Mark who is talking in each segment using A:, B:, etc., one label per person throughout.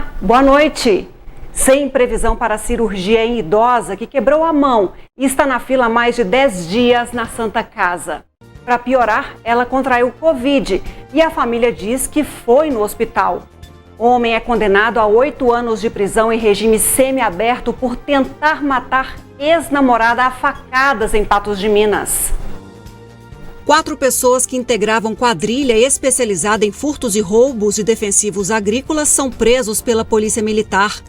A: Olá, boa noite. Sem previsão para cirurgia em idosa que quebrou a mão e está na fila há mais de 10 dias na Santa Casa. Para piorar, ela contraiu Covid e a família diz que foi no hospital. O homem é condenado a 8 anos de prisão em regime semiaberto por tentar matar ex-namorada a facadas em Patos de Minas. 4 pessoas que integravam quadrilha especializada em furtos e roubos de defensivos agrícolas são presos pela Polícia Militar.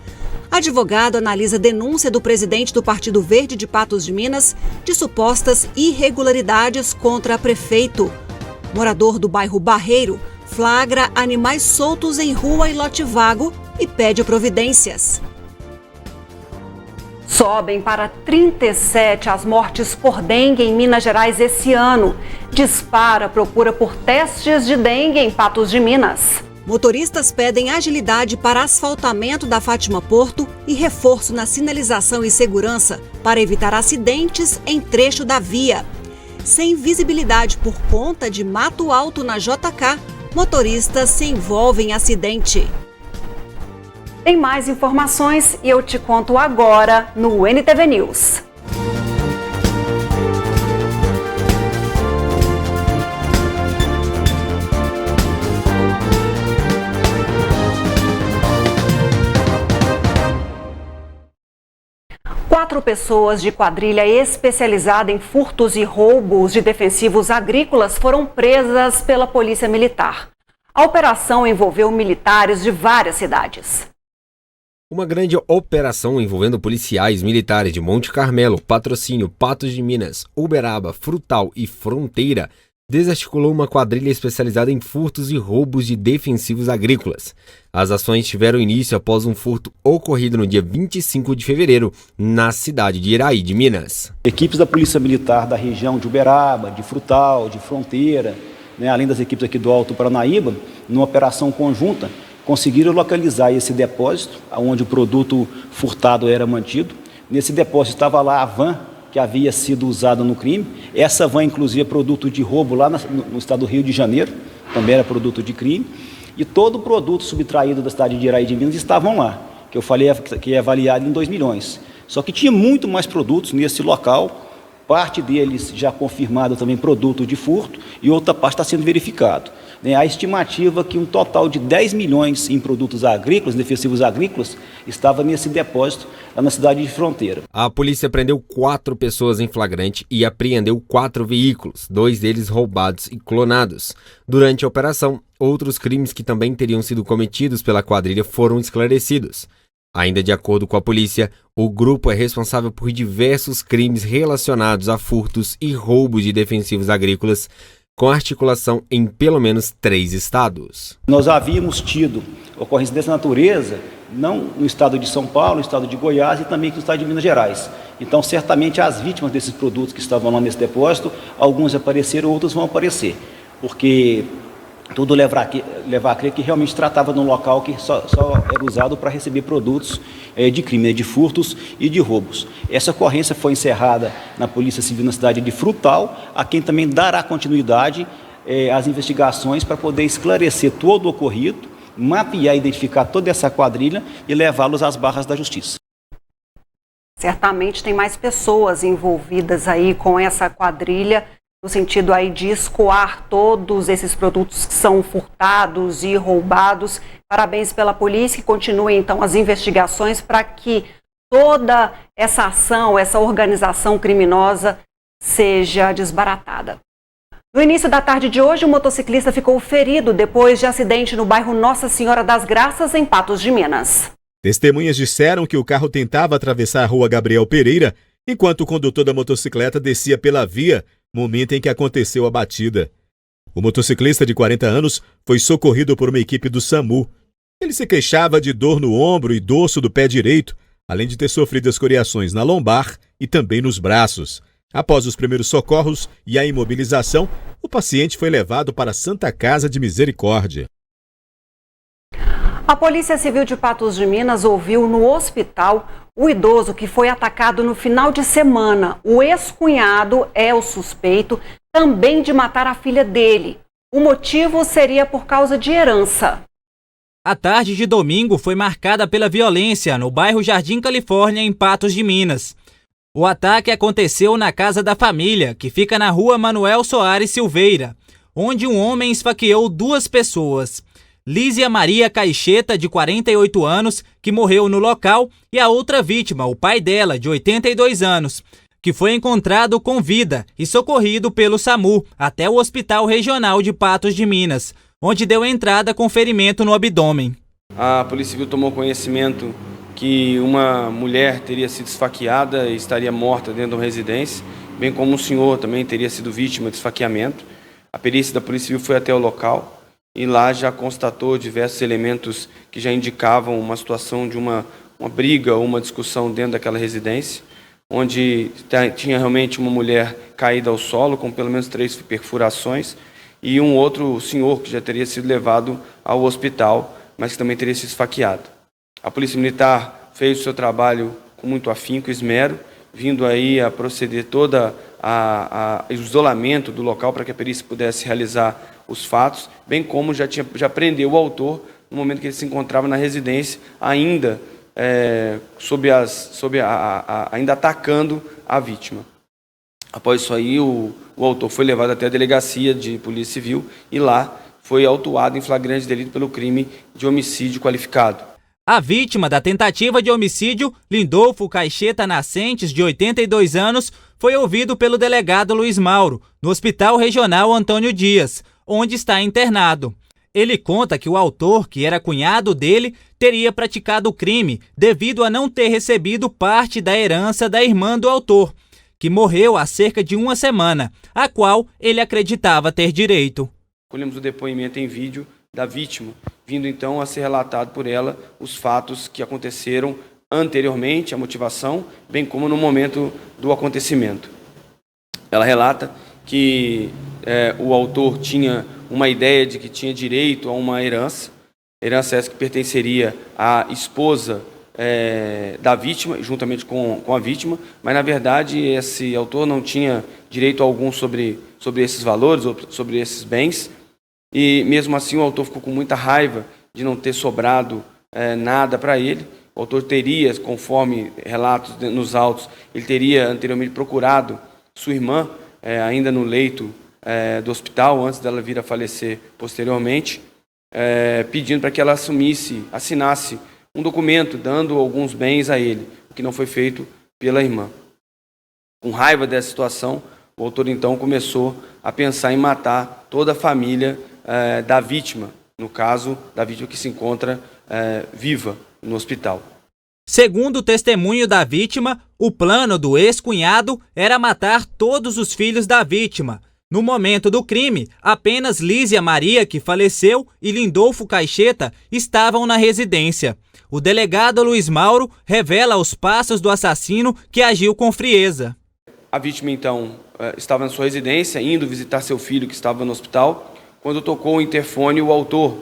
A: Advogado analisa denúncia do presidente do Partido Verde de Patos de Minas de supostas irregularidades contra prefeito. Morador do bairro Barreiro flagra animais soltos em rua e lote vago e pede providências. Sobem para 37 as mortes por dengue em Minas Gerais esse ano. Dispara a procura por testes de dengue em Patos de Minas. Motoristas pedem agilidade para asfaltamento da Fátima Porto e reforço na sinalização e segurança para evitar acidentes em trecho da via. Sem visibilidade por conta de mato alto na JK, motoristas se envolvem em acidente. Tem mais informações e eu te conto agora no NTV News. Quatro pessoas de quadrilha especializada em furtos e roubos de defensivos agrícolas foram presas pela Polícia Militar. A operação envolveu militares de várias cidades.
B: Uma grande operação envolvendo policiais militares de Monte Carmelo, Patrocínio, Patos de Minas, Uberaba, Frutal e Fronteira desarticulou uma quadrilha especializada em furtos e roubos de defensivos agrícolas. As ações tiveram início após um furto ocorrido no dia 25 de fevereiro, na cidade de Iraí de Minas.
C: Equipes da Polícia Militar da região de Uberaba, de Frutal, de Fronteira, além das equipes aqui do Alto Paranaíba, numa operação conjunta, conseguiram localizar esse depósito, onde o produto furtado era mantido. Nesse depósito estava lá a van que havia sido usada no crime. Essa van, inclusive, é produto de roubo lá no estado do Rio de Janeiro, também era produto de crime. E todo o produto subtraído da cidade de Iraí de Minas estavam lá, que eu falei que é avaliado em 2 milhões. Só que tinha muito mais produtos nesse local, parte deles já confirmado também produto de furto e outra parte está sendo verificado. A estimativa é que um total de 10 milhões em produtos agrícolas, defensivos agrícolas, estava nesse depósito lá na cidade de Fronteira.
B: A polícia prendeu 4 pessoas em flagrante e apreendeu 4 veículos, 2 deles roubados e clonados. Durante a operação, outros crimes que também teriam sido cometidos pela quadrilha foram esclarecidos. Ainda de acordo com a polícia, o grupo é responsável por diversos crimes relacionados a furtos e roubos de defensivos agrícolas, com articulação em pelo menos 3 estados.
C: Nós havíamos tido ocorrências dessa natureza, não no estado de São Paulo, no estado de Goiás e também no estado de Minas Gerais. Então, certamente, as vítimas desses produtos que estavam lá nesse depósito, alguns apareceram, outros vão aparecer, porque tudo leva a crer que realmente tratava de um local que só era usado para receber produtos de crime, de furtos e de roubos. Essa ocorrência foi encerrada na Polícia Civil na cidade de Frutal, a quem também dará continuidade às investigações para poder esclarecer todo o ocorrido, mapear e identificar toda essa quadrilha e levá-los às barras da justiça.
A: Certamente tem mais pessoas envolvidas aí com essa quadrilha, no sentido aí de escoar todos esses produtos que são furtados e roubados. Parabéns pela polícia, que continue então as investigações para que toda essa ação, essa organização criminosa seja desbaratada. No início da tarde de hoje, um motociclista ficou ferido depois de acidente no bairro Nossa Senhora das Graças, em Patos de Minas.
D: Testemunhas disseram que o carro tentava atravessar a rua Gabriel Pereira, enquanto o condutor da motocicleta descia pela via, momento em que aconteceu a batida. O motociclista de 40 anos foi socorrido por uma equipe do SAMU. Ele se queixava de dor no ombro e dorso do pé direito, além de ter sofrido escoriações na lombar e também nos braços. Após os primeiros socorros e a imobilização, o paciente foi levado para a Santa Casa de Misericórdia.
A: A Polícia Civil de Patos de Minas ouviu no hospital o idoso que foi atacado no final de semana. O ex-cunhado é o suspeito também de matar a filha dele. O motivo seria por causa de herança.
E: A tarde de domingo foi marcada pela violência no bairro Jardim Califórnia, em Patos de Minas. O ataque aconteceu na casa da família, que fica na rua Manuel Soares Silveira, onde um homem esfaqueou 2 pessoas. Lísia Maria Caixeta, de 48 anos, que morreu no local, e a outra vítima, o pai dela, de 82 anos, que foi encontrado com vida e socorrido pelo SAMU até o Hospital Regional de Patos de Minas, onde deu entrada com ferimento no abdômen.
F: A Polícia Civil tomou conhecimento que uma mulher teria sido esfaqueada e estaria morta dentro de uma residência, bem como um senhor também teria sido vítima de esfaqueamento. A perícia da Polícia Civil foi até o local e lá já constatou diversos elementos que já indicavam uma situação de uma briga ou uma discussão dentro daquela residência, onde tinha realmente uma mulher caída ao solo com pelo menos 3 perfurações e um outro senhor que já teria sido levado ao hospital, mas que também teria sido esfaqueado. A Polícia Militar fez o seu trabalho com muito afinco e esmero, vindo aí a proceder todo o isolamento do local para que a perícia pudesse realizar os fatos, bem como já prendeu o autor no momento que ele se encontrava na residência, ainda ainda atacando a vítima. Após isso aí, o autor foi levado até a delegacia de Polícia Civil e lá foi autuado em flagrante delito pelo crime de homicídio qualificado.
E: A vítima da tentativa de homicídio, Lindolfo Caixeta Nascentes, de 82 anos, foi ouvido pelo delegado Luiz Mauro, no Hospital Regional Antônio Dias, onde está internado. Ele conta que o autor, que era cunhado dele, teria praticado o crime devido a não ter recebido parte da herança da irmã do autor, que morreu há cerca de 1 semana, a qual ele acreditava ter direito.
F: Colhemos o depoimento em vídeo da vítima, vindo então a ser relatado por ela os fatos que aconteceram anteriormente, a motivação, bem como no momento do acontecimento. Ela relata que o autor tinha uma ideia de que tinha direito a uma herança essa que pertenceria à esposa da vítima, juntamente com a vítima, mas na verdade esse autor não tinha direito algum sobre esses valores ou sobre esses bens, e mesmo assim o autor ficou com muita raiva de não ter sobrado nada para ele. O autor teria, conforme relatos nos autos, ele teria anteriormente procurado sua irmã, ainda no leito do hospital, antes dela vir a falecer posteriormente, pedindo para que ela assinasse um documento dando alguns bens a ele, o que não foi feito pela irmã. Com raiva dessa situação, o autor então começou a pensar em matar toda a família da vítima, no caso da vítima que se encontra viva no hospital.
E: Segundo o testemunho da vítima, o plano do ex-cunhado era matar todos os filhos da vítima. No momento do crime, apenas Lísia Maria, que faleceu, e Lindolfo Caixeta estavam na residência. O delegado Luiz Mauro revela os passos do assassino, que agiu com frieza.
F: A vítima, então, estava na sua residência, indo visitar seu filho, que estava no hospital, quando tocou o interfone o autor,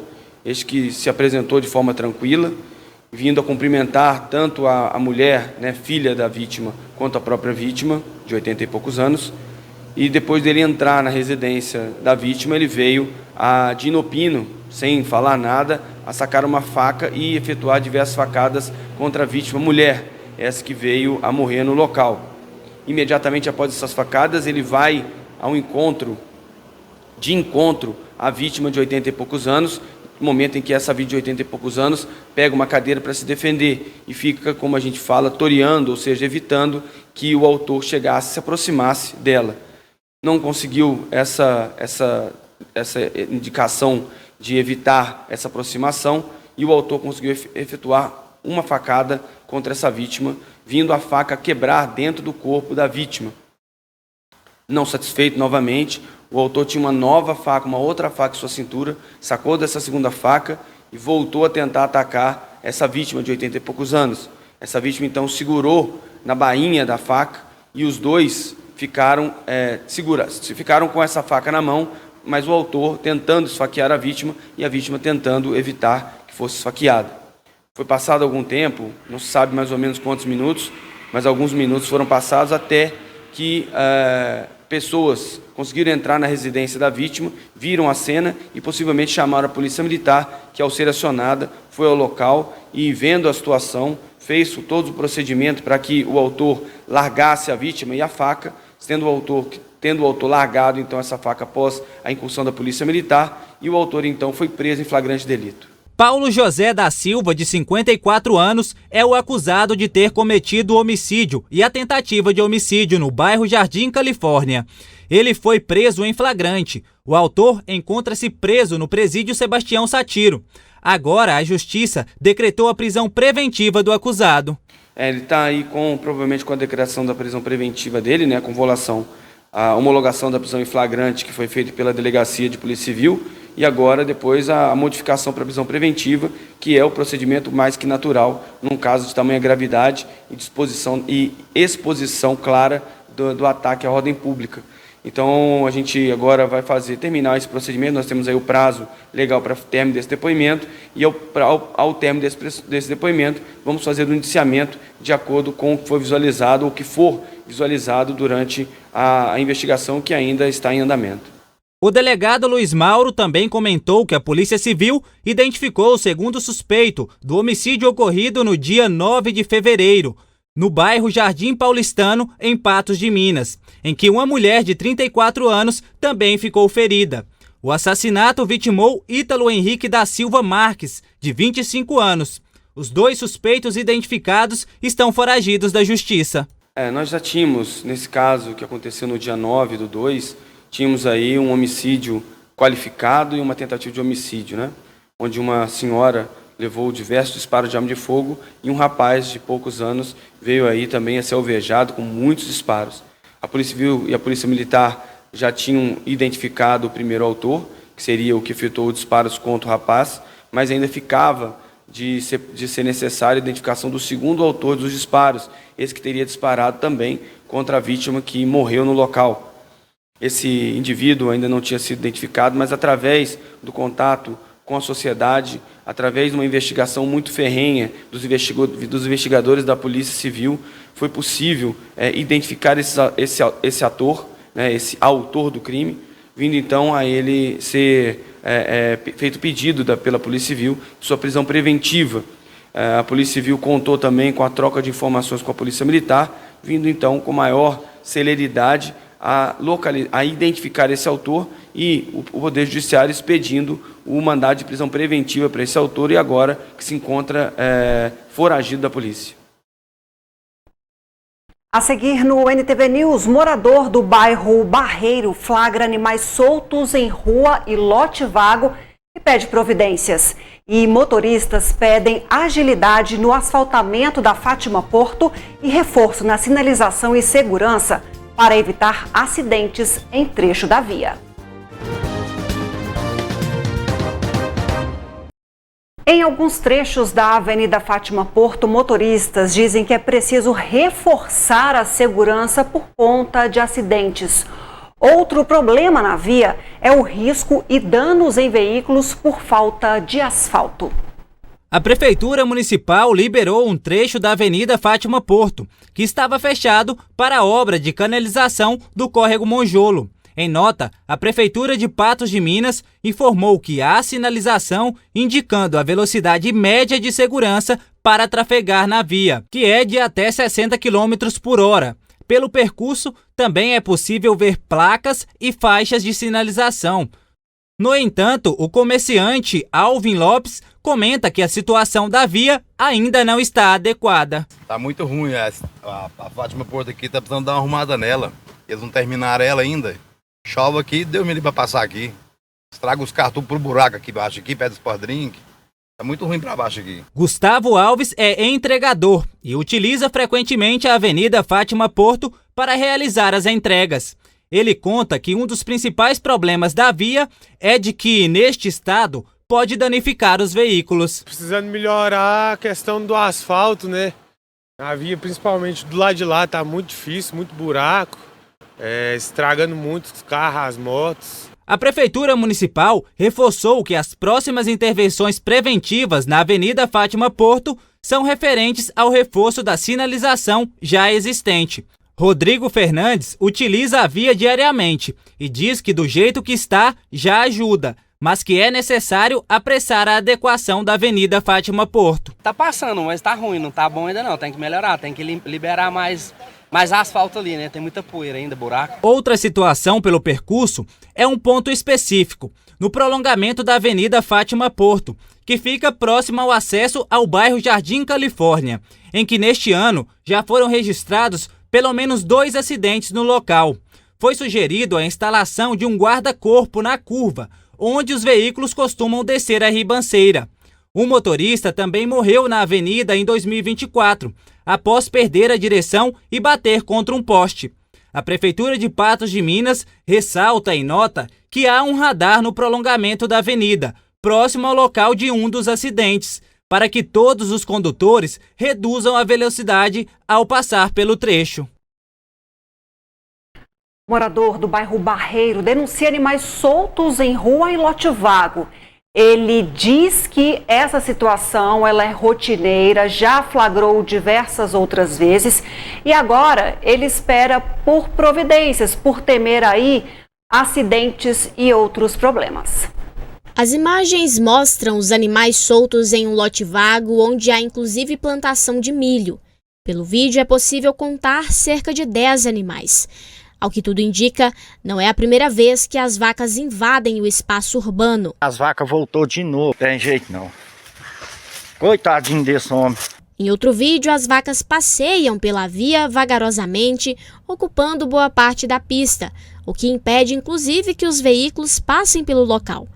F: este que se apresentou de forma tranquila, vindo a cumprimentar tanto a mulher, filha da vítima, quanto a própria vítima, de 80 e poucos anos. E depois dele entrar na residência da vítima, ele veio de inopino, sem falar nada, a sacar uma faca e efetuar diversas facadas contra a vítima mulher, essa que veio a morrer no local. Imediatamente após essas facadas, ele vai ao encontro à vítima de 80 e poucos anos, no momento em que essa vítima de 80 e poucos anos pega uma cadeira para se defender e fica, como a gente fala, toreando, ou seja, evitando que o autor se aproximasse dela. Não conseguiu essa indicação de evitar essa aproximação e o autor conseguiu efetuar uma facada contra essa vítima, vindo a faca quebrar dentro do corpo da vítima. Não satisfeito novamente, o autor tinha uma nova faca, uma outra faca em sua cintura, sacou dessa segunda faca e voltou a tentar atacar essa vítima de 80 e poucos anos. Essa vítima então segurou na bainha da faca e os dois ficaram com essa faca na mão, mas o autor tentando esfaquear a vítima e a vítima tentando evitar que fosse esfaqueada. Foi passado algum tempo, não se sabe mais ou menos quantos minutos, mas alguns minutos foram passados até que pessoas conseguiram entrar na residência da vítima, viram a cena e possivelmente chamaram a polícia militar, que ao ser acionada foi ao local e, vendo a situação, fez todo o procedimento para que o autor largasse a vítima e a faca, tendo o autor largado então essa faca após a incursão da polícia militar, e o autor então foi preso em flagrante delito.
E: Paulo José da Silva, de 54 anos, é o acusado de ter cometido o homicídio e a tentativa de homicídio no bairro Jardim Califórnia. Ele foi preso em flagrante. O autor encontra-se preso no presídio Sebastião Satiro. Agora, a Justiça decretou a prisão preventiva do acusado.
F: Ele está aí provavelmente com a decretação da prisão preventiva dele, né, com a homologação da prisão em flagrante que foi feita pela Delegacia de Polícia Civil, e agora depois a modificação para a prisão preventiva, que é o procedimento mais que natural num caso de tamanha gravidade e exposição clara do ataque à ordem pública. Então a gente agora vai terminar esse procedimento, nós temos aí o prazo legal para término desse depoimento, e ao término desse depoimento vamos fazer o indiciamento de acordo com o que foi visualizado ou que for visualizado durante a investigação que ainda está em andamento.
E: O delegado Luiz Mauro também comentou que a Polícia Civil identificou o segundo suspeito do homicídio ocorrido no dia 9 de fevereiro, no bairro Jardim Paulistano, em Patos de Minas, em que uma mulher de 34 anos também ficou ferida. O assassinato vitimou Ítalo Henrique da Silva Marques, de 25 anos. Os dois suspeitos identificados estão foragidos da Justiça.
F: Nós já tínhamos, nesse caso que aconteceu no dia 9/2, tínhamos aí um homicídio qualificado e uma tentativa de homicídio, né? Onde uma senhora levou diversos disparos de arma de fogo e um rapaz de poucos anos veio aí também a ser alvejado com muitos disparos. A Polícia Civil e a Polícia Militar já tinham identificado o primeiro autor, que seria o que efetuou os disparos contra o rapaz, mas ainda ficava de ser necessária a identificação do segundo autor dos disparos, esse que teria disparado também contra a vítima que morreu no local. Esse indivíduo ainda não tinha sido identificado, mas através do contato com a sociedade, através de uma investigação muito ferrenha dos investigadores da Polícia Civil, foi possível identificar esse ator, né, esse autor do crime, vindo então a ele ser feito pedido pela Polícia Civil de sua prisão preventiva. A Polícia Civil contou também com a troca de informações com a Polícia Militar, vindo então com maior celeridade a identificar esse autor, e o Poder Judiciário expedindo o mandado de prisão preventiva para esse autor, e agora que se encontra foragido da polícia.
A: A seguir no NTV News, morador do bairro Barreiro flagra animais soltos em rua e lote vago e pede providências. E motoristas pedem agilidade no asfaltamento da Fátima Porto e reforço na sinalização e segurança para evitar acidentes em trecho da via. Em alguns trechos da Avenida Fátima Porto, motoristas dizem que é preciso reforçar a segurança por conta de acidentes. Outro problema na via é o risco e danos em veículos por falta de asfalto.
E: A Prefeitura Municipal liberou um trecho da Avenida Fátima Porto, que estava fechado para a obra de canalização do córrego Monjolo. Em nota, a Prefeitura de Patos de Minas informou que há sinalização indicando a velocidade média de segurança para trafegar na via, que é de até 60 km por hora. Pelo percurso, também é possível ver placas e faixas de sinalização. No entanto, o comerciante Alvin Lopes comenta que a situação da via ainda não está adequada.
G: Tá muito ruim, a Fátima Porto aqui tá precisando dar uma arrumada nela. Eles não terminaram ela ainda. Chove aqui, Deus me livre pra passar aqui. Estraga os carros tudo pro buraco aqui embaixo, aqui perto do Sport Drink. Tá muito ruim pra baixo aqui.
E: Gustavo Alves é entregador e utiliza frequentemente a Avenida Fátima Porto para realizar as entregas. Ele conta que um dos principais problemas da via é de que, neste estado, pode danificar os veículos.
H: Precisando melhorar a questão do asfalto, né? A via, principalmente do lado de lá, tá muito difícil, muito buraco, estragando muito os carros, as motos.
E: A Prefeitura Municipal reforçou que as próximas intervenções preventivas na Avenida Fátima Porto são referentes ao reforço da sinalização já existente. Rodrigo Fernandes utiliza a via diariamente e diz que do jeito que está já ajuda, mas que é necessário apressar a adequação da Avenida Fátima Porto.
I: Tá passando, mas tá ruim, não tá bom ainda não, tem que melhorar, tem que liberar mais asfalto ali, né? Tem muita poeira ainda, buraco.
E: Outra situação pelo percurso é um ponto específico, no prolongamento da Avenida Fátima Porto, que fica próximo ao acesso ao bairro Jardim Califórnia, em que neste ano já foram registrados pelo menos 2 acidentes no local. Foi sugerido a instalação de um guarda-corpo na curva, onde os veículos costumam descer a ribanceira. Um motorista também morreu na avenida em 2024, após perder a direção e bater contra um poste. A Prefeitura de Patos de Minas ressalta em nota que há um radar no prolongamento da avenida, próximo ao local de um dos acidentes, para que todos os condutores reduzam a velocidade ao passar pelo trecho.
A: Morador do bairro Barreiro denuncia animais soltos em rua e lote vago. Ele diz que essa situação ela é rotineira, já flagrou diversas outras vezes e agora ele espera por providências, por temer aí acidentes e outros problemas.
J: As imagens mostram os animais soltos em um lote vago, onde há inclusive plantação de milho. Pelo vídeo é possível contar cerca de 10 animais. Ao que tudo indica, não é a primeira vez que as vacas invadem o espaço urbano.
K: As vacas voltou de novo, tem jeito não. Coitadinho desse homem.
J: Em outro vídeo, as vacas passeiam pela via vagarosamente, ocupando boa parte da pista, o que impede inclusive que os veículos passem pelo local.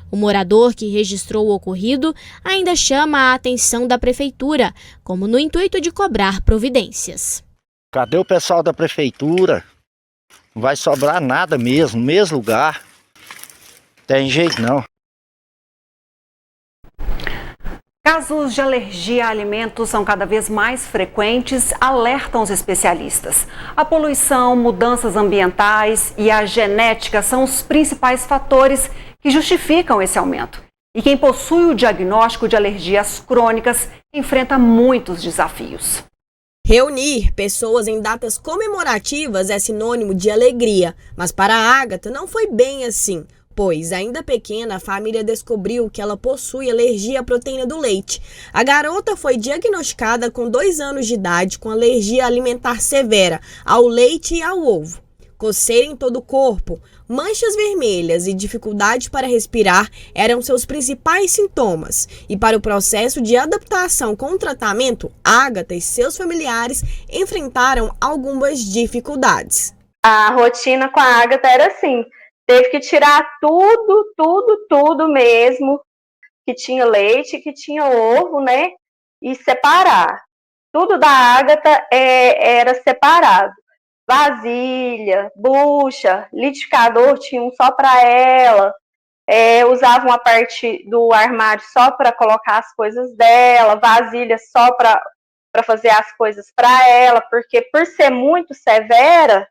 J: O morador que registrou o ocorrido ainda chama a atenção da prefeitura, como no intuito de cobrar providências.
K: Cadê o pessoal da prefeitura? Não vai sobrar nada mesmo, no mesmo lugar. Tem jeito não.
A: Casos de alergia a alimentos são cada vez mais frequentes, alertam os especialistas. A poluição, mudanças ambientais e a genética são os principais fatores que justificam esse aumento. E quem possui o diagnóstico de alergias crônicas enfrenta muitos desafios.
L: Reunir pessoas em datas comemorativas é sinônimo de alegria, mas para a Ágata não foi bem assim, pois, ainda pequena, a família descobriu que ela possui alergia à proteína do leite. A garota foi diagnosticada com 2 anos de idade com alergia alimentar severa ao leite e ao ovo. Coceira em todo o corpo, manchas vermelhas e dificuldade para respirar eram seus principais sintomas. E para o processo de adaptação com o tratamento, Ágata e seus familiares enfrentaram algumas dificuldades.
M: A rotina com a Ágata era assim, teve que tirar tudo mesmo, que tinha leite, que tinha ovo, né? E separar. Tudo da Ágata era separado. Vasilha, bucha, liquidificador tinha um só para ela, usava uma parte do armário só para colocar as coisas dela, vasilha só para fazer as coisas para ela, porque por ser muito severa,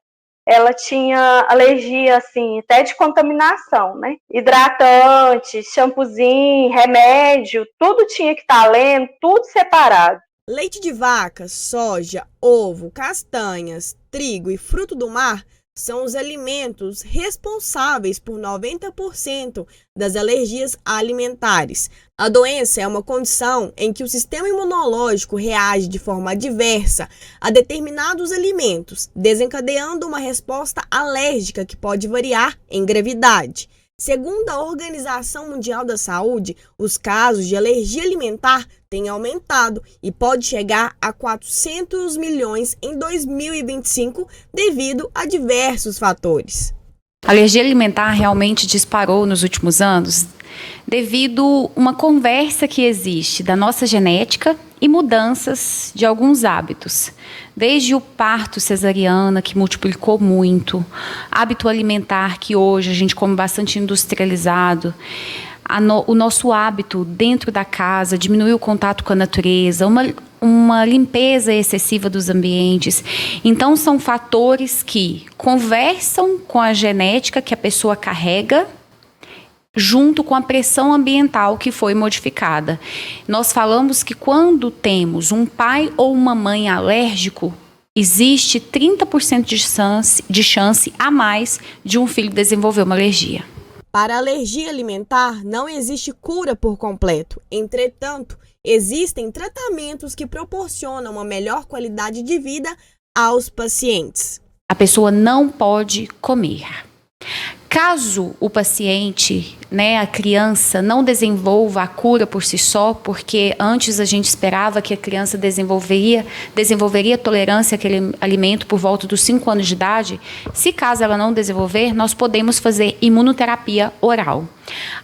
M: ela tinha alergia, assim, até de contaminação, né? Hidratante, shampoozinho, remédio, tudo tinha que estar lendo, tudo separado.
L: Leite de vaca, soja, ovo, castanhas, trigo e fruto do mar são os alimentos responsáveis por 90% das alergias alimentares. A doença é uma condição em que o sistema imunológico reage de forma adversa a determinados alimentos, desencadeando uma resposta alérgica que pode variar em gravidade. Segundo a Organização Mundial da Saúde, os casos de alergia alimentar têm aumentado e pode chegar a 400 milhões em 2025 devido a diversos fatores.
N: A alergia alimentar realmente disparou nos últimos anos devido a uma conversa que existe da nossa genética e mudanças de alguns hábitos. Desde o parto cesariana, que multiplicou muito, hábito alimentar, que hoje a gente come bastante industrializado, o nosso hábito dentro da casa, diminuiu o contato com a natureza, uma limpeza excessiva dos ambientes. Então, são fatores que conversam com a genética que a pessoa carrega, junto com a pressão ambiental que foi modificada. Nós falamos que quando temos um pai ou uma mãe alérgico, existe 30% de chance a mais de um filho desenvolver uma alergia.
L: Para a alergia alimentar, não existe cura por completo. Entretanto, existem tratamentos que proporcionam uma melhor qualidade de vida aos pacientes.
N: A pessoa não pode comer. Caso o paciente, a criança, não desenvolva a cura por si só, porque antes a gente esperava que a criança desenvolveria tolerância àquele alimento por volta dos 5 anos de idade, se caso ela não desenvolver, nós podemos fazer imunoterapia oral.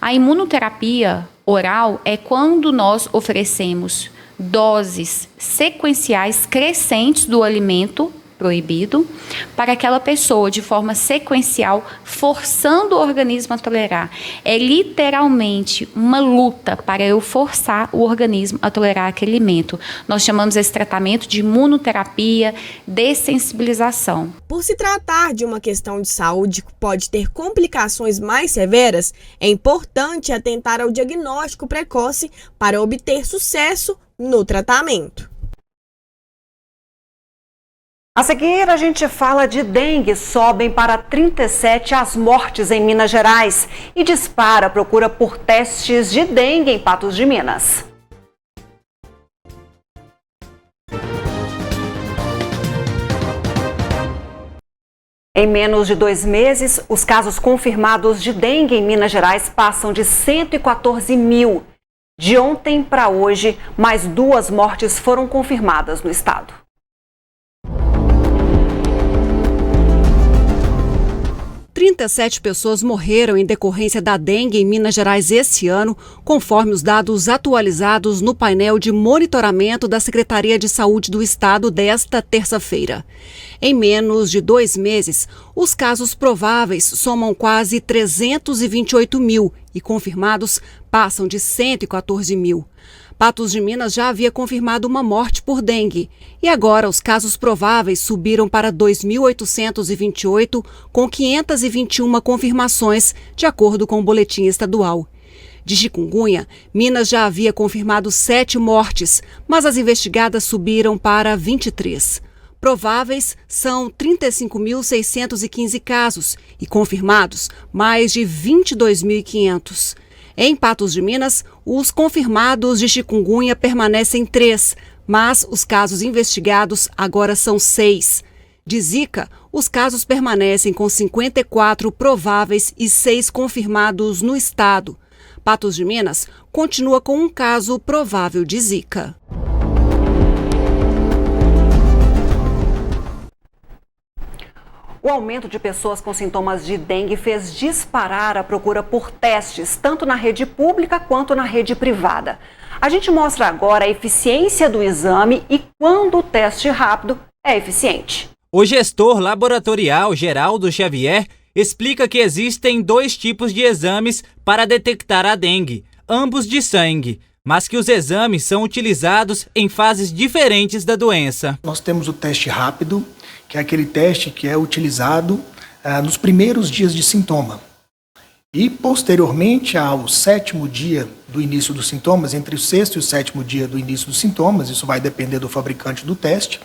N: A imunoterapia oral é quando nós oferecemos doses sequenciais crescentes do alimento proibido para aquela pessoa de forma sequencial, forçando o organismo a tolerar. É literalmente uma luta para eu forçar o organismo a tolerar aquele alimento. Nós chamamos esse tratamento de imunoterapia, dessensibilização.
L: Por se tratar de uma questão de saúde que pode ter complicações mais severas, é importante atentar ao diagnóstico precoce para obter sucesso no tratamento.
A: A seguir, a gente fala de dengue. Sobem para 37 as mortes em Minas Gerais e dispara a procura por testes de dengue em Patos de Minas. Em menos de 2 meses, os casos confirmados de dengue em Minas Gerais passam de 114 mil. De ontem para hoje, mais 2 mortes foram confirmadas no estado.
O: Sete pessoas morreram em decorrência da dengue em Minas Gerais esse ano, conforme os dados atualizados no painel de monitoramento da Secretaria de Saúde do Estado desta terça-feira. Em menos de 2 meses, os casos prováveis somam quase 328 mil e confirmados passam de 114 mil. Patos de Minas já havia confirmado uma morte por dengue. E agora os casos prováveis subiram para 2.828, com 521 confirmações, de acordo com o boletim estadual. De chikungunya, Minas já havia confirmado 7 mortes, mas as investigadas subiram para 23. Prováveis são 35.615 casos e confirmados mais de 22.500. Em Patos de Minas, os confirmados de chikungunya permanecem 3, mas os casos investigados agora são 6. De Zika, os casos permanecem com 54 prováveis e 6 confirmados no estado. Patos de Minas continua com um caso provável de Zika.
A: O aumento de pessoas com sintomas de dengue fez disparar a procura por testes, tanto na rede pública quanto na rede privada. A gente mostra agora a eficiência do exame e quando o teste rápido é eficiente.
E: O gestor laboratorial Geraldo Xavier explica que existem 2 tipos de exames para detectar a dengue, ambos de sangue, mas que os exames são utilizados em fases diferentes da doença.
P: Nós temos o teste rápido, que é aquele teste que é utilizado nos primeiros dias de sintoma. E, posteriormente ao 7º dia do início dos sintomas, entre o 6º e o 7º dia do início dos sintomas, isso vai depender do fabricante do teste,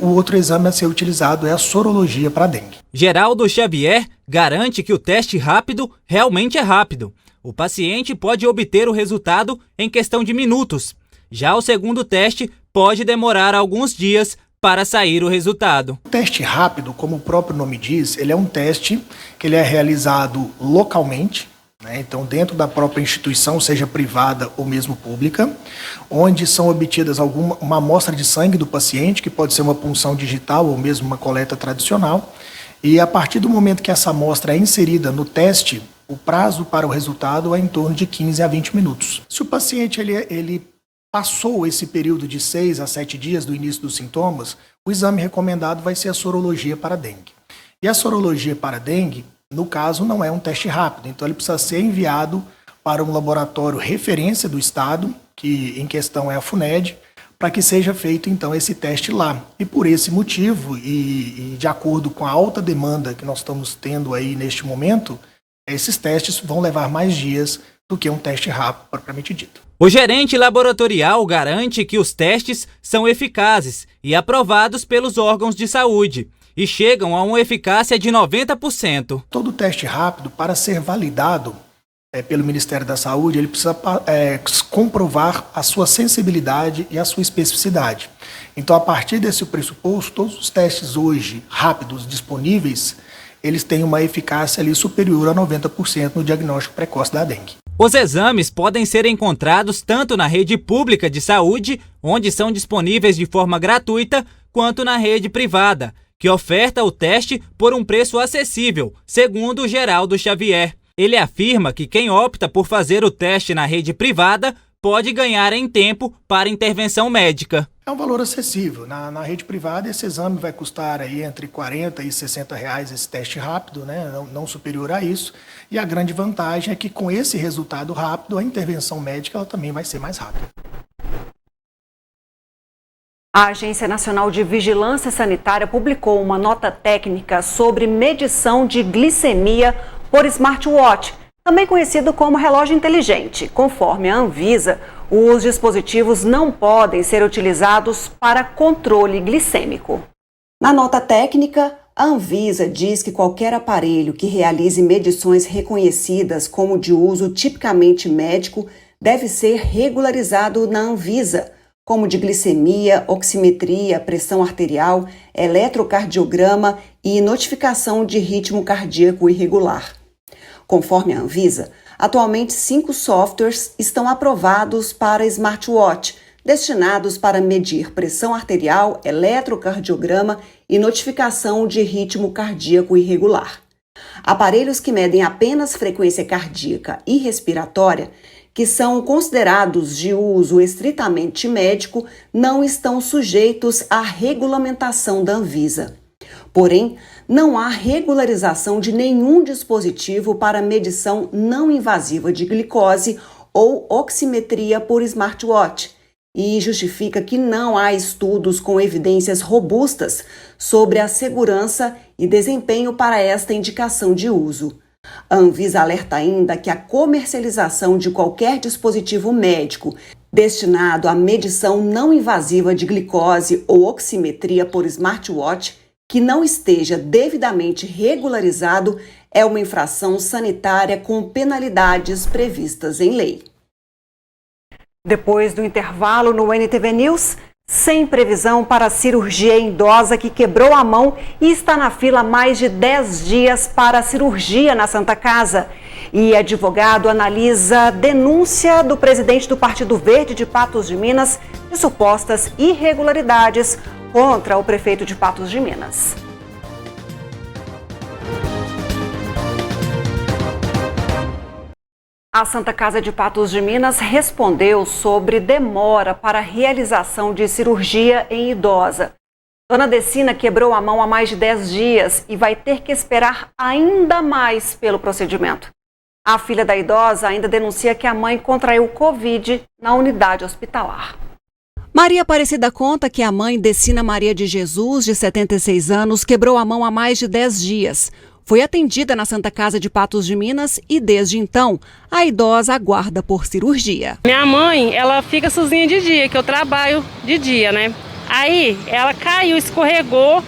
P: o outro exame a ser utilizado é a sorologia para dengue.
E: Geraldo Xavier garante que o teste rápido realmente é rápido. O paciente pode obter o resultado em questão de minutos. Já o segundo teste pode demorar alguns dias para sair o resultado.
P: O teste rápido, como o próprio nome diz, ele é um teste que ele é realizado localmente, então dentro da própria instituição, seja privada ou mesmo pública, onde são obtidas uma amostra de sangue do paciente, que pode ser uma punção digital ou mesmo uma coleta tradicional, e a partir do momento que essa amostra é inserida no teste, o prazo para o resultado é em torno de 15 a 20 minutos. Se o paciente ele passou esse período de 6 a 7 dias do início dos sintomas, o exame recomendado vai ser a sorologia para dengue. E a sorologia para dengue, no caso, não é um teste rápido, então ele precisa ser enviado para um laboratório referência do estado, que em questão é a FUNED, para que seja feito então esse teste lá. E por esse motivo, e de acordo com a alta demanda que nós estamos tendo aí neste momento, esses testes vão levar mais dias do que um teste rápido propriamente dito.
E: O gerente laboratorial garante que os testes são eficazes e aprovados pelos órgãos de saúde e chegam a uma eficácia de 90%.
P: Todo teste rápido, para ser validado pelo Ministério da Saúde, ele precisa comprovar a sua sensibilidade e a sua especificidade. Então, a partir desse pressuposto, todos os testes hoje rápidos disponíveis, eles têm uma eficácia ali superior a 90% no diagnóstico precoce da dengue.
E: Os exames podem ser encontrados tanto na rede pública de saúde, onde são disponíveis de forma gratuita, quanto na rede privada, que oferta o teste por um preço acessível, segundo Geraldo Xavier. Ele afirma que quem opta por fazer o teste na rede privada pode ganhar em tempo para intervenção médica.
P: É um valor acessível. Na rede privada, esse exame vai custar aí entre R$40 e R$60 esse teste rápido, né? Não superior a isso. E a grande vantagem é que com esse resultado rápido, a intervenção médica ela também vai ser mais rápida.
A: A Agência Nacional de Vigilância Sanitária publicou uma nota técnica sobre medição de glicemia por smartwatch, também conhecido como relógio inteligente. Conforme a Anvisa, os dispositivos não podem ser utilizados para controle glicêmico. Na nota técnica, a Anvisa diz que qualquer aparelho que realize medições reconhecidas como de uso tipicamente médico deve ser regularizado na Anvisa, como de glicemia, oximetria, pressão arterial, eletrocardiograma e notificação de ritmo cardíaco irregular. Conforme a Anvisa, atualmente 5 softwares estão aprovados para smartwatch, destinados para medir pressão arterial, eletrocardiograma e notificação de ritmo cardíaco irregular. Aparelhos que medem apenas frequência cardíaca e respiratória, que são considerados de uso estritamente médico, não estão sujeitos à regulamentação da Anvisa. Porém, não há regularização de nenhum dispositivo para medição não invasiva de glicose ou oximetria por smartwatch, e justifica que não há estudos com evidências robustas sobre a segurança e desempenho para esta indicação de uso. A Anvisa alerta ainda que a comercialização de qualquer dispositivo médico destinado à medição não invasiva de glicose ou oximetria por smartwatch que não esteja devidamente regularizado é uma infração sanitária com penalidades previstas em lei. Depois do intervalo no NTV News, sem previsão para a cirurgia em idosa que quebrou a mão e está na fila há mais de 10 dias para a cirurgia na Santa Casa. E advogado analisa denúncia do presidente do Partido Verde de Patos de Minas de supostas irregularidades contra o prefeito de Patos de Minas. A Santa Casa de Patos de Minas respondeu sobre demora para a realização de cirurgia em idosa. Dona Decina quebrou a mão há mais de 10 dias e vai ter que esperar ainda mais pelo procedimento. A filha da idosa ainda denuncia que a mãe contraiu Covid na unidade hospitalar.
O: Maria Aparecida conta que a mãe Decina Maria de Jesus, de 76 anos, quebrou a mão há mais de 10 dias. Foi atendida na Santa Casa de Patos de Minas e, desde então, a idosa aguarda por cirurgia.
Q: Minha mãe, ela fica sozinha de dia, que eu trabalho de dia, né? Aí, ela caiu, escorregou,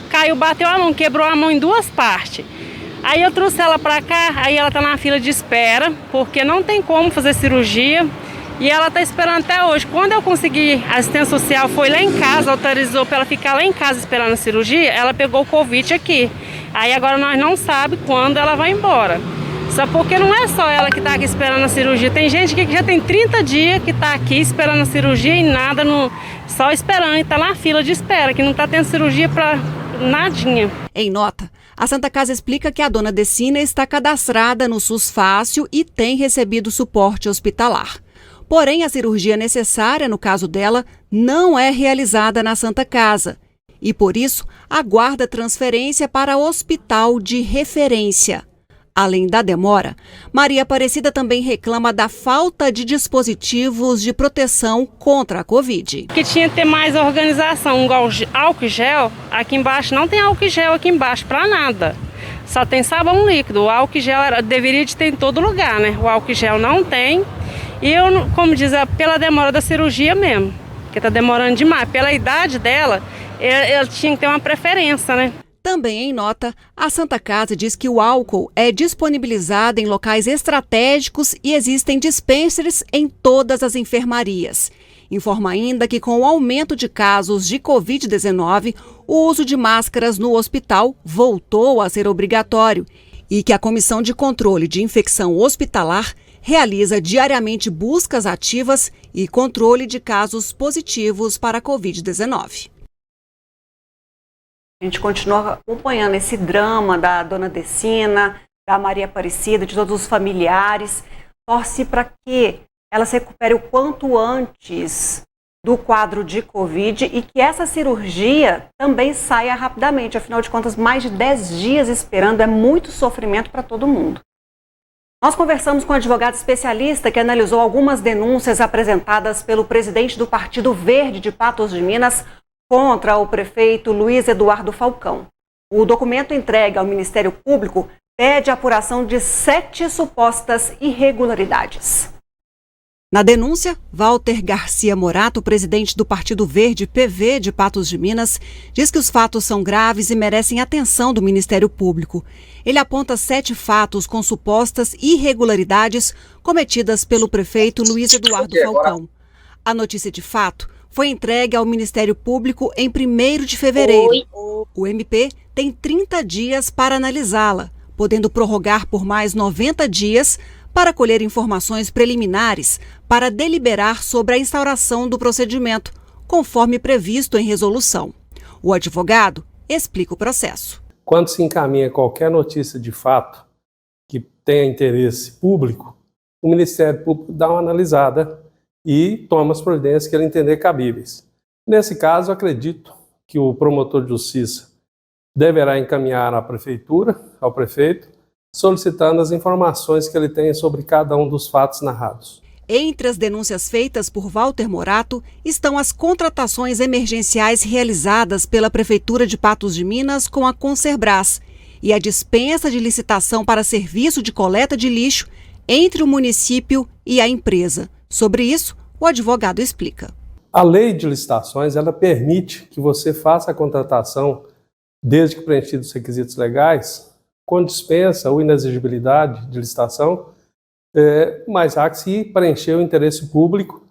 Q: caiu, bateu a mão, quebrou a mão em 2 partes. Aí eu trouxe ela pra cá, aí ela tá na fila de espera, porque não tem como fazer cirurgia. E ela tá esperando até hoje. Quando eu consegui, a assistência social foi lá em casa, autorizou para ela ficar lá em casa esperando a cirurgia, ela pegou o Covid aqui. Aí agora nós não sabemos quando ela vai embora. Só porque não é só ela que tá aqui esperando a cirurgia. Tem gente que já tem 30 dias que tá aqui esperando a cirurgia e nada, só esperando, e tá na fila de espera, que não tá tendo cirurgia pra nadinha.
O: Em nota, a Santa Casa explica que a dona Decina está cadastrada no SUS Fácil e tem recebido suporte hospitalar. Porém, a cirurgia necessária, no caso dela, não é realizada na Santa Casa e, por isso, aguarda transferência para hospital de referência. Além da demora, Maria Aparecida também reclama da falta de dispositivos de proteção contra a Covid.
Q: Que tinha que ter mais organização, igual álcool gel, aqui embaixo não tem álcool gel aqui embaixo para nada. Só tem sabão líquido. O álcool gel deveria de ter em todo lugar, né? O álcool gel não tem. E eu, como diz, pela demora da cirurgia mesmo, porque tá demorando demais. Pela idade dela, ela tinha que ter uma preferência, né?
O: Também em nota, a Santa Casa diz que o álcool é disponibilizado em locais estratégicos e existem dispensers em todas as enfermarias. Informa ainda que com o aumento de casos de Covid-19, o uso de máscaras no hospital voltou a ser obrigatório e que a Comissão de Controle de Infecção Hospitalar realiza diariamente buscas ativas e controle de casos positivos para a Covid-19.
A: A gente continua acompanhando esse drama da dona Decina, da Maria Aparecida, de todos os familiares. Torce para que ela se recupere o quanto antes do quadro de Covid e que essa cirurgia também saia rapidamente. Afinal de contas, mais de 10 dias esperando é muito sofrimento para todo mundo. Nós conversamos com um advogado especialista que analisou algumas denúncias apresentadas pelo presidente do Partido Verde de Patos de Minas contra o prefeito Luiz Eduardo Falcão. O documento entregue ao Ministério Público pede a apuração de 7 supostas irregularidades.
O: Na denúncia, Walter Garcia Morato, presidente do Partido Verde PV de Patos de Minas, diz que os fatos são graves e merecem atenção do Ministério Público. Ele aponta 7 fatos com supostas irregularidades cometidas pelo prefeito Luiz Eduardo Falcão. A notícia de fato foi entregue ao Ministério Público em 1º de fevereiro. O MP tem 30 dias para analisá-la, podendo prorrogar por mais 90 dias para colher informações preliminares para deliberar sobre a instauração do procedimento, conforme previsto em resolução. O advogado explica o processo.
R: Quando se encaminha qualquer notícia de fato que tenha interesse público, o Ministério Público dá uma analisada e toma as providências que ele entender cabíveis. Nesse caso, acredito que o promotor de justiça deverá encaminhar à prefeitura, ao prefeito, solicitando as informações que ele tem sobre cada um dos fatos narrados.
O: Entre as denúncias feitas por Walter Morato estão as contratações emergenciais realizadas pela Prefeitura de Patos de Minas com a Concerbras e a dispensa de licitação para serviço de coleta de lixo entre o município e a empresa. Sobre isso, o advogado explica.
R: A lei de licitações, ela permite que você faça a contratação, desde que preenchidos os requisitos legais, com dispensa ou inexigibilidade de licitação, mas há que se preencher o interesse público,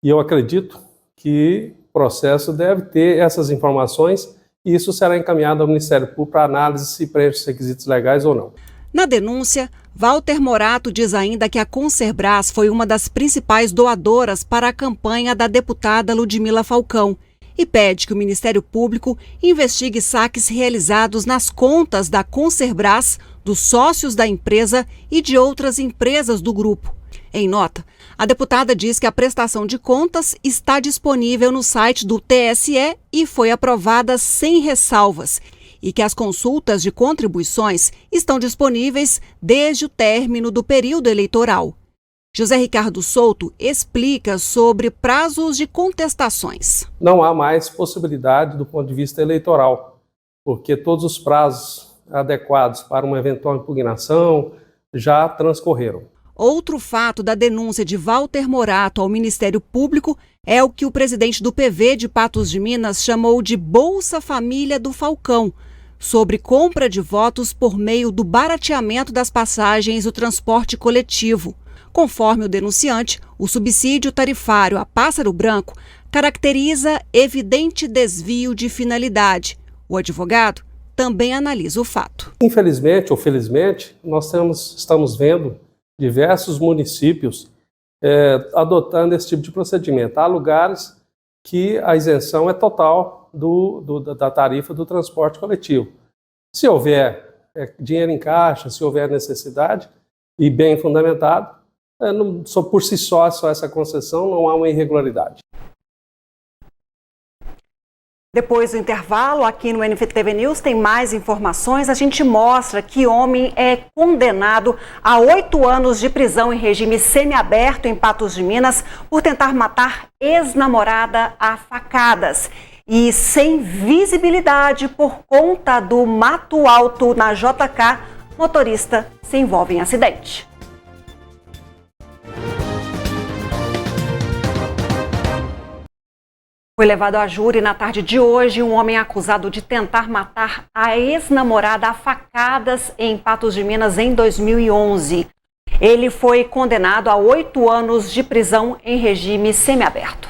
R: e eu acredito que o processo deve ter essas informações e isso será encaminhado ao Ministério Público para análise se preenche os requisitos legais ou não.
O: Na denúncia, Walter Morato diz ainda que a Concerbras foi uma das principais doadoras para a campanha da deputada Ludmila Falcão e pede que o Ministério Público investigue saques realizados nas contas da Concerbras, dos sócios da empresa e de outras empresas do grupo. Em nota, a deputada diz que a prestação de contas está disponível no site do TSE e foi aprovada sem ressalvas, e que as consultas de contribuições estão disponíveis desde o término do período eleitoral. José Ricardo Souto explica sobre prazos de contestações.
R: Não há mais possibilidade do ponto de vista eleitoral, porque todos os prazos adequados para uma eventual impugnação já transcorreram.
O: Outro fato da denúncia de Walter Morato ao Ministério Público é o que o presidente do PV de Patos de Minas chamou de Bolsa Família do Falcão, sobre compra de votos por meio do barateamento das passagens do transporte coletivo. Conforme o denunciante, o subsídio tarifário a Pássaro Branco caracteriza evidente desvio de finalidade. O advogado também analisa o fato.
R: Infelizmente ou felizmente, nós estamos vendo diversos municípios adotando esse tipo de procedimento. Há lugares que a isenção é total da tarifa do transporte coletivo. Se houver dinheiro em caixa, se houver necessidade e bem fundamentado, só por si só essa concessão não há uma irregularidade.
A: Depois do intervalo, aqui no NVTV News tem mais informações. A gente mostra que homem é condenado a 8 anos de prisão em regime semiaberto em Patos de Minas por tentar matar ex-namorada a facadas. E sem visibilidade por conta do mato alto na JK, motorista se envolve em acidente. Foi levado a júri na tarde de hoje um homem acusado de tentar matar a ex-namorada a facadas em Patos de Minas em 2011. Ele foi condenado a 8 anos de prisão em regime semiaberto.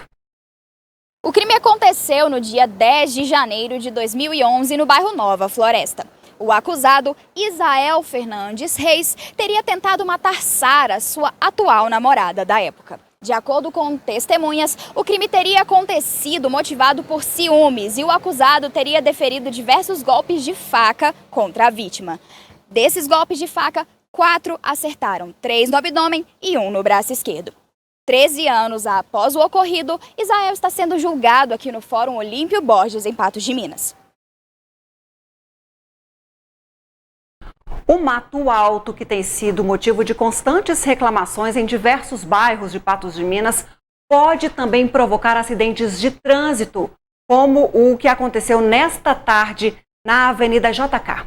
S: O crime aconteceu no dia 10 de janeiro de 2011 no bairro Nova Floresta. O acusado, Isael Fernandes Reis, teria tentado matar Sara, sua atual namorada da época. De acordo com testemunhas, o crime teria acontecido motivado por ciúmes e o acusado teria deferido diversos golpes de faca contra a vítima. Desses golpes de faca, 4 acertaram, 3 no abdômen e 1 no braço esquerdo. 13 anos após o ocorrido, Isael está sendo julgado aqui no Fórum Olímpio Borges, em Patos de Minas.
A: O mato alto, que tem sido motivo de constantes reclamações em diversos bairros de Patos de Minas, pode também provocar acidentes de trânsito, como o que aconteceu nesta tarde na Avenida JK.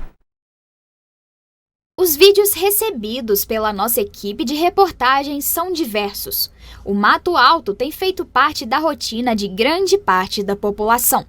S: Os vídeos recebidos pela nossa equipe de reportagem são diversos. O mato alto tem feito parte da rotina de grande parte da população.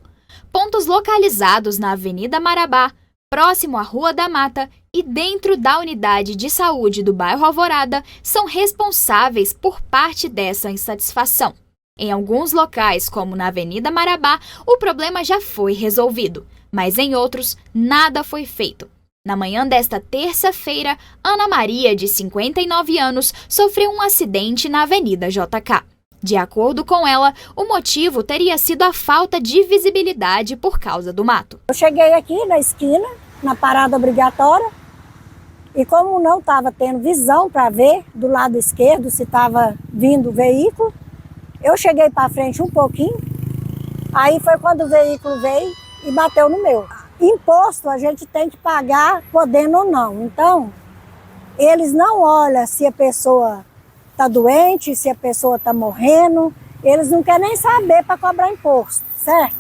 S: Pontos localizados na Avenida Marabá, próximo à Rua da Mata e dentro da unidade de saúde do bairro Alvorada são responsáveis por parte dessa insatisfação. Em alguns locais, como na Avenida Marabá, o problema já foi resolvido, mas em outros, nada foi feito. Na manhã desta terça-feira, Ana Maria, de 59 anos, sofreu um acidente na Avenida JK. De acordo com ela, o motivo teria sido a falta de visibilidade por causa do mato.
T: Eu cheguei aqui na esquina, na parada obrigatória, e como não estava tendo visão para ver do lado esquerdo se estava vindo o veículo, eu cheguei para frente um pouquinho, aí foi quando o veículo veio e bateu no meu. Imposto a gente tem que pagar podendo ou não, então eles não olham se a pessoa está doente, se a pessoa está morrendo, eles não querem nem saber para cobrar imposto, certo?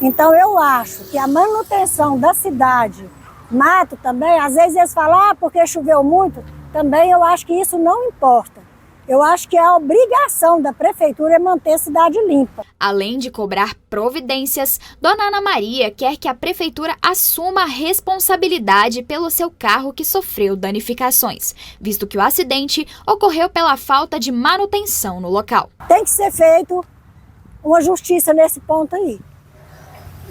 T: Então eu acho que a manutenção da cidade, mato também, às vezes eles falam, porque choveu muito, também eu acho que isso não importa. Eu acho que a obrigação da prefeitura é manter a cidade limpa.
S: Além de cobrar providências, Dona Ana Maria quer que a prefeitura assuma a responsabilidade pelo seu carro que sofreu danificações, visto que o acidente ocorreu pela falta de manutenção no local.
T: Tem que ser feito uma justiça nesse ponto aí.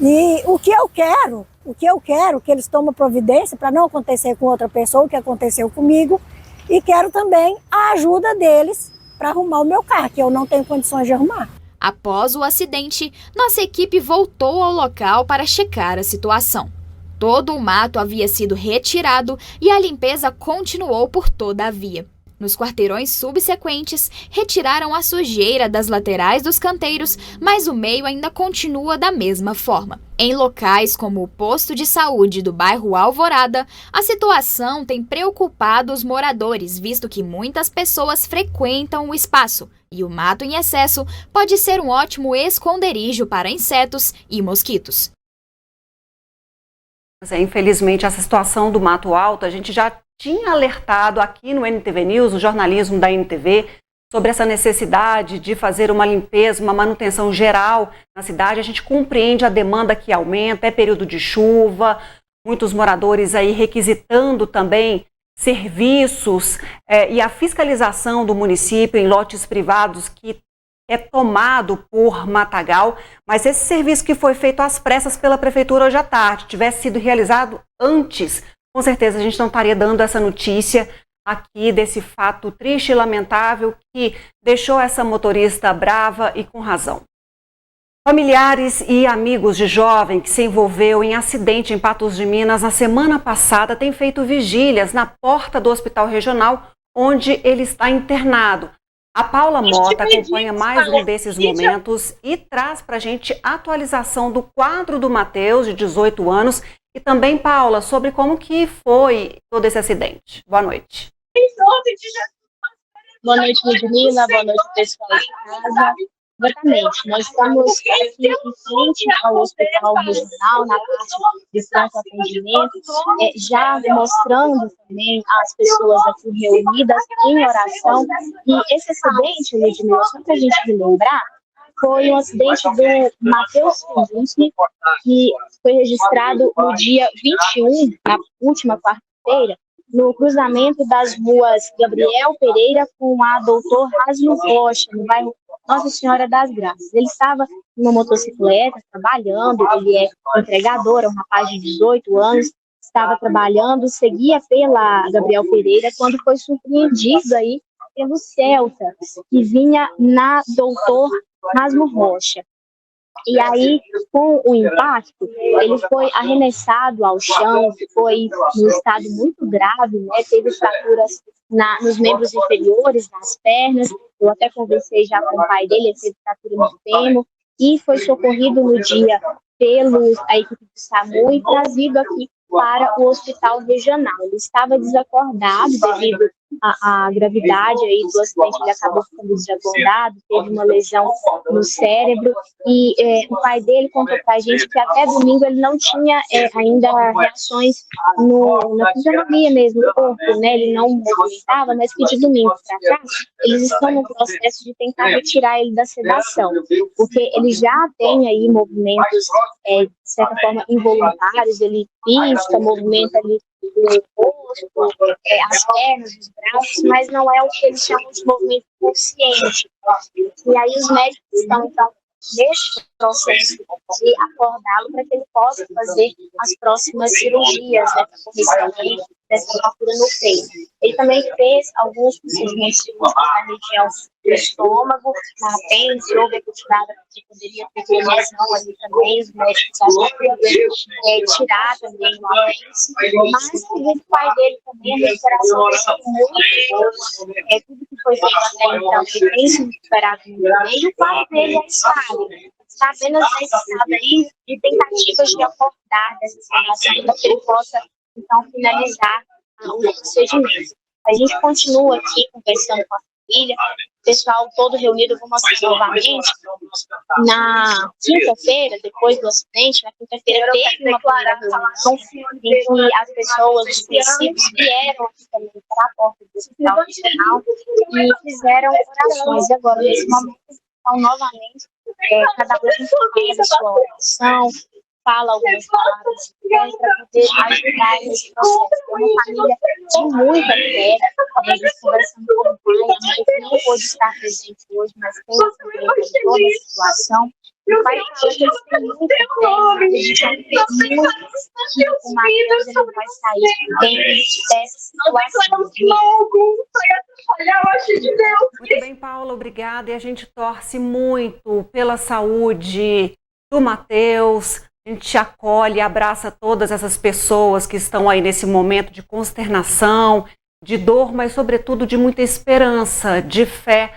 T: E o que eu quero, que eles tomem providência para não acontecer com outra pessoa o que aconteceu comigo, e quero também a ajuda deles para arrumar o meu carro, que eu não tenho condições de arrumar.
S: Após o acidente, nossa equipe voltou ao local para checar a situação. Todo o mato havia sido retirado e a limpeza continuou por toda a via. Nos quarteirões subsequentes, retiraram a sujeira das laterais dos canteiros, mas o meio ainda continua da mesma forma. Em locais como o posto de saúde do bairro Alvorada, a situação tem preocupado os moradores, visto que muitas pessoas frequentam o espaço, e o mato em excesso pode ser um ótimo esconderijo para insetos e mosquitos.
A: Infelizmente, essa situação do mato alto, a gente já tinha alertado aqui no NTV News, o jornalismo da NTV, sobre essa necessidade de fazer uma limpeza, uma manutenção geral na cidade. A gente compreende a demanda que aumenta, é período de chuva, muitos moradores aí requisitando também serviços e a fiscalização do município em lotes privados que é tomado por Matagal, mas esse serviço que foi feito às pressas pela prefeitura hoje à tarde, tivesse sido realizado antes, com certeza a gente não estaria dando essa notícia aqui desse fato triste e lamentável que deixou essa motorista brava e com razão. Familiares e amigos de jovem que se envolveu em acidente em Patos de Minas na semana passada têm feito vigílias na porta do hospital regional onde ele está internado. A Paula Mota acompanha mais um desses momentos e traz para a gente a atualização do quadro do Matheus, de 18 anos, e também, Paula, sobre como que foi todo esse acidente. Boa noite.
U: Boa noite, Ludmila. Boa noite, pessoal de casa. Exatamente. Nós estamos aqui em frente ao Hospital Regional, na parte de pronto atendimento, já mostrando também as pessoas aqui reunidas em oração. E esse acidente, Ludmila, só para a gente relembrar, foi um acidente do Matheus Findinski, que foi registrado no dia 21, na última quarta-feira, no cruzamento das ruas Gabriel Pereira com a Doutor Rasmo Rocha, no bairro Nossa Senhora das Graças. Ele estava numa motocicleta, trabalhando, ele é entregador, é um rapaz de 18 anos, estava trabalhando, seguia pela Gabriel Pereira, quando foi surpreendido aí pelo Celta, que vinha na Doutor Rasmo Rocha. E aí, com o impacto, ele foi arremessado ao chão, foi num estado muito grave, né? Teve fraturas nos membros inferiores, nas pernas. Eu até conversei já com o pai dele, ele teve fratura no fêmur, e foi socorrido no dia pela equipe do SAMU e trazido aqui para o hospital regional. Ele estava desacordado devido à gravidade aí do acidente, ele acabou ficando desacordado, teve uma lesão no cérebro, e o pai dele contou para a gente que até domingo ele não tinha ainda reações na fisionomia mesmo do corpo, né? Ele não movimentava, mas que de domingo para cá eles estão no processo de tentar retirar ele da sedação, porque ele já tem aí movimentos de certa forma involuntários, ele pisca, movimenta ali o rosto, as pernas, os braços, mas não é o que eles chamam de movimento consciente. E aí os médicos estão, então, neste processo de acordá-lo para que ele possa fazer as próximas cirurgias, né, para correção dessa fratura no peito. Ele também fez alguns procedimentos na região do estômago, na apêndice, houve a retirada que poderia ter lesão ali também, os médicos acharam que tirar também o apêndice, mas segundo o pai dele também, a recuperação foi muito boa, tudo que foi feito até então, ele tem se recuperado muito bem, e o pai dele é estável. Está apenas nesse estado aí de tentativas de acordar dessa situação para que ele possa, então, finalizar o procedimento. A gente continua aqui conversando com a família, o pessoal todo reunido, eu vou mostrar novamente. Na quinta-feira, depois do acidente, na quinta-feira teve uma primeira reunião em que as pessoas, os conhecidos, vieram aqui também para a porta do hospital regional e fizeram orações. E agora, nesse momento, estão novamente, cada um faz a sua oração, fala algumas palavras para poder ajudar nesse processo. É uma família de muita fé, a gente conversando com o pai, a gente não pôde estar presente hoje, mas tem de toda a situação. O pai fala que eles têm muita fé, a gente acredita muito que o Matheus ele vai sair bem dessa situação.
A: Muito bem, Paula, obrigada. E a gente torce muito pela saúde do Matheus. A gente acolhe e abraça todas essas pessoas que estão aí nesse momento de consternação, de dor, mas sobretudo de muita esperança, de fé,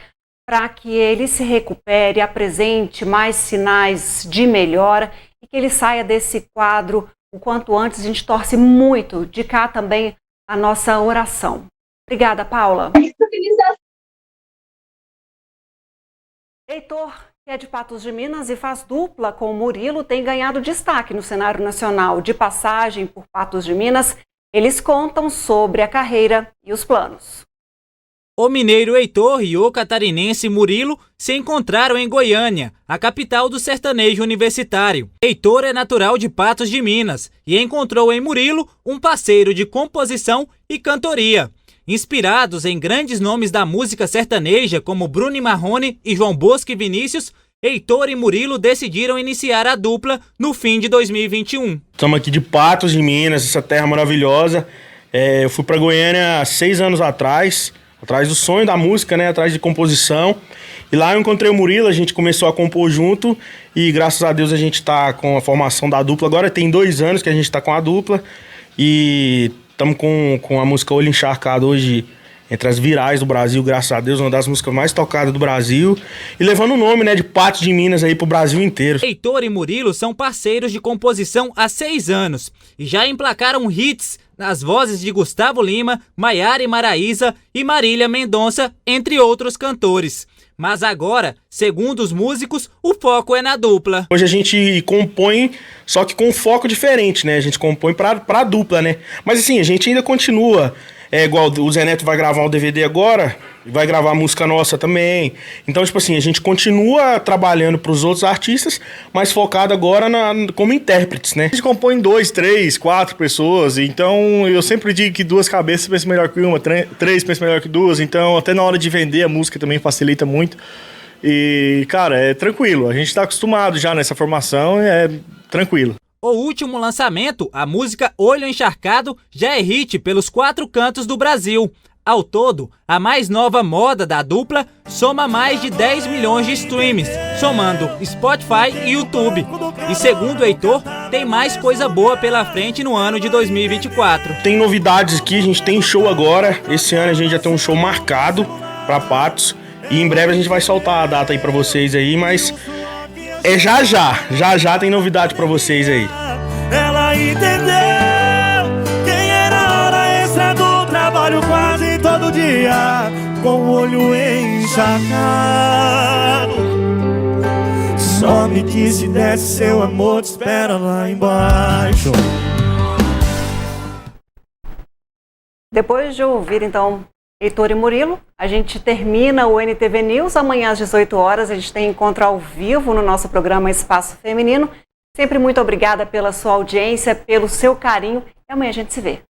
A: para que ele se recupere, apresente mais sinais de melhora e que ele saia desse quadro o quanto antes. A gente torce muito, de cá também a nossa oração. Obrigada, Paula. Heitor, que é de Patos de Minas e faz dupla com o Murilo, tem ganhado destaque no cenário nacional. De passagem por Patos de Minas, eles contam sobre a carreira e os planos.
E: O mineiro Heitor e o catarinense Murilo se encontraram em Goiânia, a capital do sertanejo universitário. Heitor é natural de Patos de Minas e encontrou em Murilo um parceiro de composição e cantoria. Inspirados em grandes nomes da música sertaneja como Bruno e Marrone e João Bosco e Vinícius, Heitor e Murilo decidiram iniciar a dupla no fim de 2021.
B: Estamos aqui de Patos de Minas, essa terra maravilhosa. Eu fui para Goiânia há 6 anos atrás do sonho da música, né? Atrás de composição. E lá eu encontrei o Murilo, a gente começou a compor junto e graças a Deus a gente está com a formação da dupla. Agora tem 2 anos que a gente está com a dupla e estamos com a música Olho Encharcado hoje entre as virais do Brasil, graças a Deus, uma das músicas mais tocadas do Brasil. E levando o nome, né, de Patos de Minas aí pro Brasil inteiro.
E: Heitor e Murilo são parceiros de composição há 6 anos e já emplacaram hits nas vozes de Gustavo Lima, Maiara e Maraísa e Marília Mendonça, entre outros cantores. Mas agora, segundo os músicos, o foco é na dupla.
B: Hoje a gente compõe, só que com um foco diferente, né? A gente compõe pra dupla, né? Mas assim, a gente ainda continua igual o Zé Neto vai gravar um DVD agora, vai gravar música nossa também. Então, tipo assim, a gente continua trabalhando pros outros artistas, mas focado agora como intérpretes, né?
C: A gente compõe 2, 3, 4 pessoas, então eu sempre digo que 2 cabeças pensam melhor que uma, 3 pensam melhor que 2, então até na hora de vender a música também facilita muito. E, cara, é tranquilo, a gente tá acostumado já nessa formação, é tranquilo.
E: O último lançamento, a música Olho Encharcado, já é hit pelos 4 cantos do Brasil. Ao todo, a mais nova moda da dupla soma mais de 10 milhões de streams, somando Spotify e YouTube. E segundo o Heitor, tem mais coisa boa pela frente no ano de 2024.
B: Tem novidades aqui, a gente tem show agora. Esse ano a gente já tem um show marcado para Patos. E em breve a gente vai soltar a data aí para vocês aí, mas é já tem novidade para vocês aí.
V: Ela entendeu quem era a hora extra do trabalho quase todo dia, com o olho encharcado. Só me diz se desce seu amor, te espera lá embaixo.
A: Depois de ouvir, então, Heitor e Murilo, a gente termina o NTV News. Amanhã às 18 horas a gente tem encontro ao vivo no nosso programa Espaço Feminino. Sempre muito obrigada pela sua audiência, pelo seu carinho. E amanhã a gente se vê.